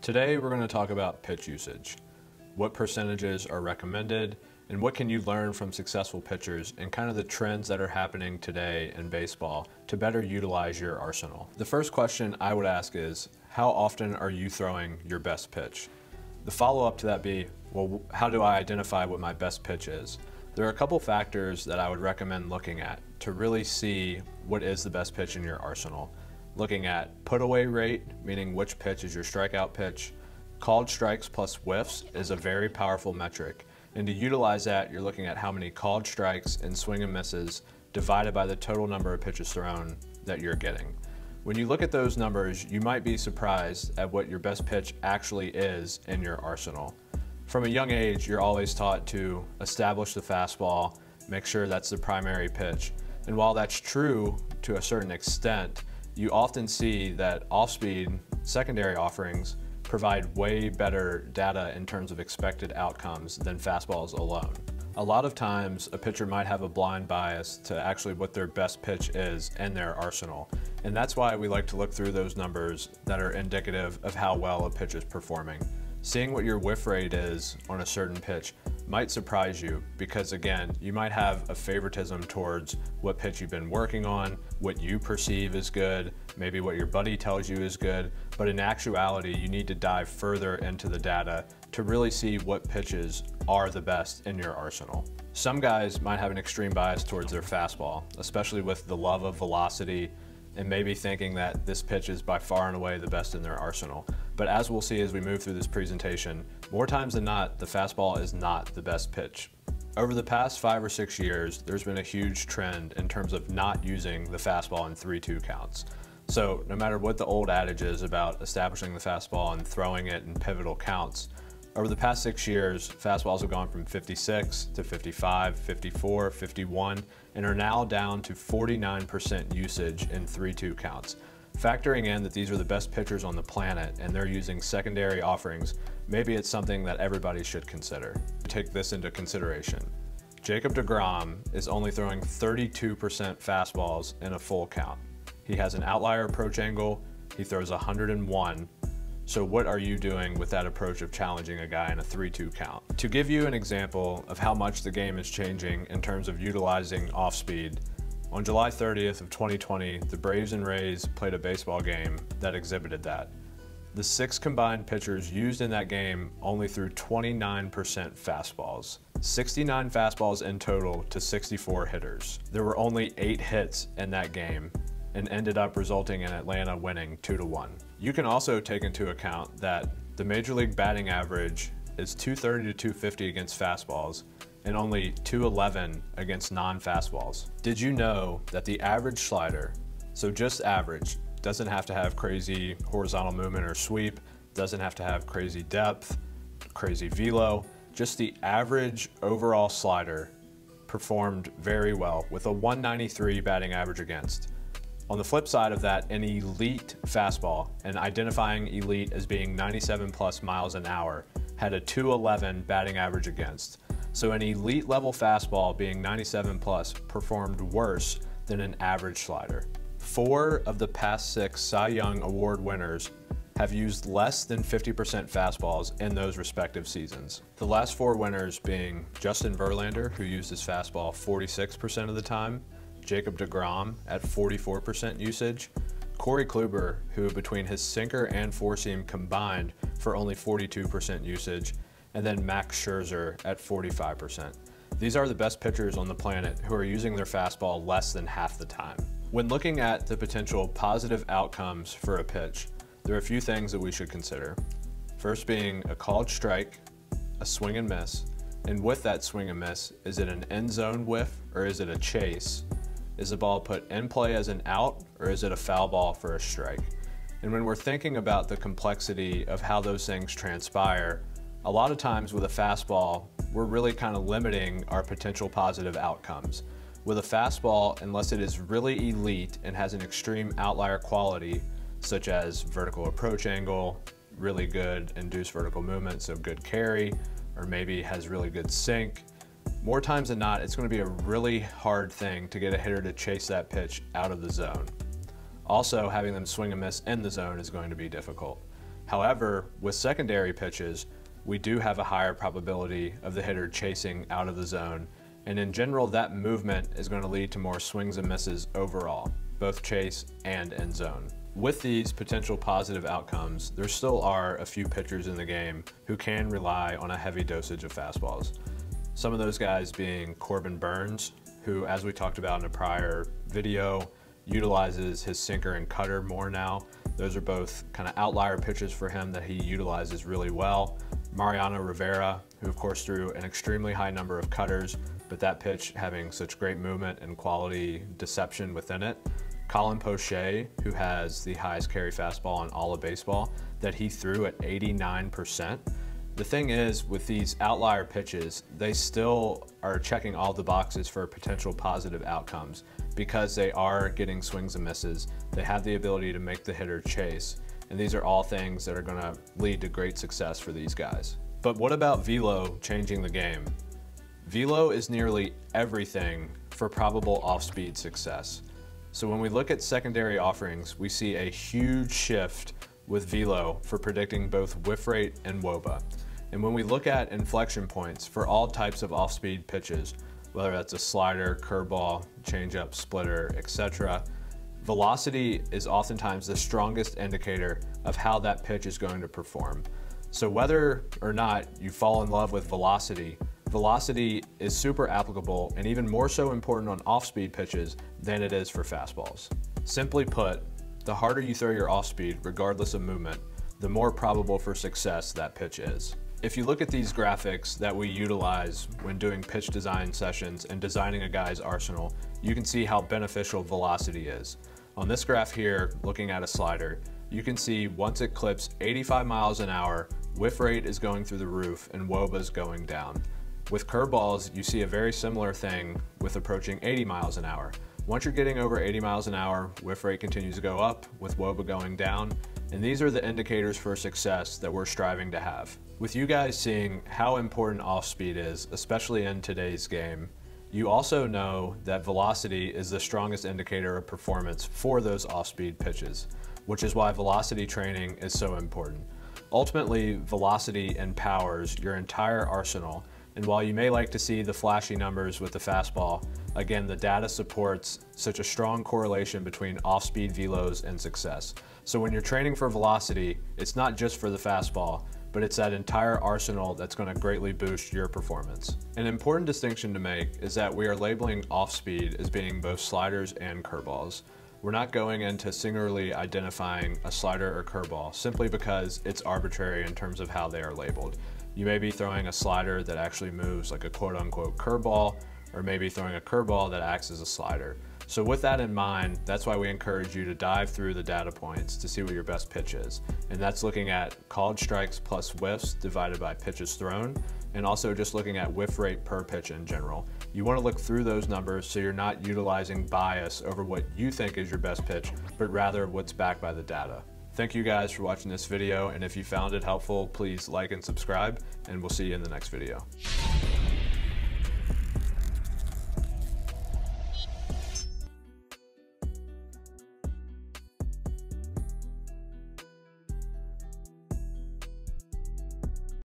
Today we're going to talk about pitch usage, what percentages are recommended, and what can you learn from successful pitchers and kind of the trends that are happening today in baseball to better utilize your arsenal. The first question I would ask is, how often are you throwing your best pitch? The follow-up to that be, well, how do I identify what my best pitch is? There are a couple factors that I would recommend looking at to really see what is the best pitch in your arsenal. Looking at put away rate, meaning which pitch is your strikeout pitch. Called strikes plus whiffs is a very powerful metric. And to utilize that, you're looking at how many called strikes and swing and misses divided by the total number of pitches thrown that you're getting. When you look at those numbers, you might be surprised at what your best pitch actually is in your arsenal. From a young age, you're always taught to establish the fastball, make sure that's the primary pitch. And while that's true to a certain extent, you often see that off-speed secondary offerings provide way better data in terms of expected outcomes than fastballs alone. A lot of times a pitcher might have a blind bias to actually what their best pitch is in their arsenal. And that's why we like to look through those numbers that are indicative of how well a pitch is performing. Seeing what your whiff rate is on a certain pitch might surprise you because, again, you might have a favoritism towards what pitch you've been working on, what you perceive is good, maybe what your buddy tells you is good, but in actuality, you need to dive further into the data to really see what pitches are the best in your arsenal. Some guys might have an extreme bias towards their fastball, especially with the love of velocity and maybe thinking that this pitch is by far and away the best in their arsenal. But as we'll see as we move through this presentation, more times than not, the fastball is not the best pitch. Over the past 5 or 6 years, there's been a huge trend in terms of not using the fastball in 3-2 counts. So no matter what the old adage is about establishing the fastball and throwing it in pivotal counts, over the past 6 years, fastballs have gone from 56 to 55, 54, 51, and are now down to 49% usage in 3-2 counts. Factoring in that these are the best pitchers on the planet and they're using secondary offerings, maybe it's something that everybody should consider. Take this into consideration. Jacob deGrom is only throwing 32% fastballs in a full count. He has an outlier approach angle, he throws 101. So what are you doing with that approach of challenging a guy in a 3-2 count? To give you an example of how much the game is changing in terms of utilizing off-speed, on July 30th of 2020, the Braves and Rays played a baseball game that exhibited that. The 6 combined pitchers used in that game only threw 29% fastballs. 69 fastballs in total to 64 hitters. There were only 8 hits in that game and ended up resulting in Atlanta winning 2-1. You can also take into account that the Major League batting average is 230 to 250 against fastballs and only 211 against non-fastballs. Did you know that the average slider, so just average, doesn't have to have crazy horizontal movement or sweep, doesn't have to have crazy depth, crazy velo, just the average overall slider performed very well with a 193 batting average against. On the flip side of that, an elite fastball, and identifying elite as being 97 plus miles an hour, had a 211 batting average against. So an elite level fastball being 97 plus performed worse than an average slider. 4 of the past 6 Cy Young Award winners have used less than 50% fastballs in those respective seasons. The last 4 winners being Justin Verlander, who used his fastball 46% of the time, Jacob deGrom at 44% usage, Corey Kluber, who between his sinker and four-seam combined for only 42% usage, and then Max Scherzer at 45%. These are the best pitchers on the planet who are using their fastball less than half the time. When looking at the potential positive outcomes for a pitch, there are a few things that we should consider. First being a called strike, a swing and miss, and with that swing and miss, is it an end zone whiff or is it a chase? Is the ball put in play as an out, or is it a foul ball for a strike? And when we're thinking about the complexity of how those things transpire, a lot of times with a fastball, we're really kind of limiting our potential positive outcomes. With a fastball, unless it is really elite and has an extreme outlier quality, such as vertical approach angle, really good induced vertical movement, so good carry, or maybe has really good sink, more times than not, it's going to be a really hard thing to get a hitter to chase that pitch out of the zone. Also, having them swing and miss in the zone is going to be difficult. However, with secondary pitches, we do have a higher probability of the hitter chasing out of the zone, and in general, that movement is going to lead to more swings and misses overall, both chase and end zone. With these potential positive outcomes, there still are a few pitchers in the game who can rely on a heavy dosage of fastballs. Some of those guys being Corbin Burnes, who, as we talked about in a prior video, utilizes his sinker and cutter more now. Those are both kind of outlier pitches for him that he utilizes really well. Mariano Rivera, who of course threw an extremely high number of cutters, but that pitch having such great movement and quality deception within it. Colin Poche, who has the highest carry fastball in all of baseball, that he threw at 89%. The thing is, with these outlier pitches, they still are checking all the boxes for potential positive outcomes because they are getting swings and misses. They have the ability to make the hitter chase, and these are all things that are going to lead to great success for these guys. But what about velo changing the game? Velo is nearly everything for probable off-speed success. So when we look at secondary offerings, we see a huge shift with velo for predicting both whiff rate and WOBA. And when we look at inflection points for all types of off-speed pitches, whether that's a slider, curveball, changeup, splitter, etc., velocity is oftentimes the strongest indicator of how that pitch is going to perform. So whether or not you fall in love with velocity, velocity is super applicable and even more so important on off-speed pitches than it is for fastballs. Simply put, the harder you throw your off-speed, regardless of movement, the more probable for success that pitch is. If you look at these graphics that we utilize when doing pitch design sessions and designing a guy's arsenal, you can see how beneficial velocity is. On this graph here, looking at a slider, you can see once it clips 85 miles an hour, whiff rate is going through the roof and WOBA is going down. With curveballs, you see a very similar thing with approaching 80 miles an hour. Once you're getting over 80 miles an hour, whiff rate continues to go up with WOBA going down, and these are the indicators for success that we're striving to have. With you guys seeing how important off-speed is, especially in today's game, you also know that velocity is the strongest indicator of performance for those off-speed pitches, which is why velocity training is so important. Ultimately, velocity empowers your entire arsenal, and while you may like to see the flashy numbers with the fastball, again, the data supports such a strong correlation between off-speed velos and success. So when you're training for velocity, it's not just for the fastball, but it's that entire arsenal that's going to greatly boost your performance. An important distinction to make is that we are labeling off-speed as being both sliders and curveballs. We're not going into singularly identifying a slider or curveball simply because it's arbitrary in terms of how they are labeled. You may be throwing a slider that actually moves like a quote-unquote curveball, or maybe throwing a curveball that acts as a slider. So with that in mind, that's why we encourage you to dive through the data points to see what your best pitch is. And that's looking at called strikes plus whiffs divided by pitches thrown, and also just looking at whiff rate per pitch in general. You want to look through those numbers so you're not utilizing bias over what you think is your best pitch, but rather what's backed by the data. Thank you guys for watching this video, and if you found it helpful, please like and subscribe, and we'll see you in the next video.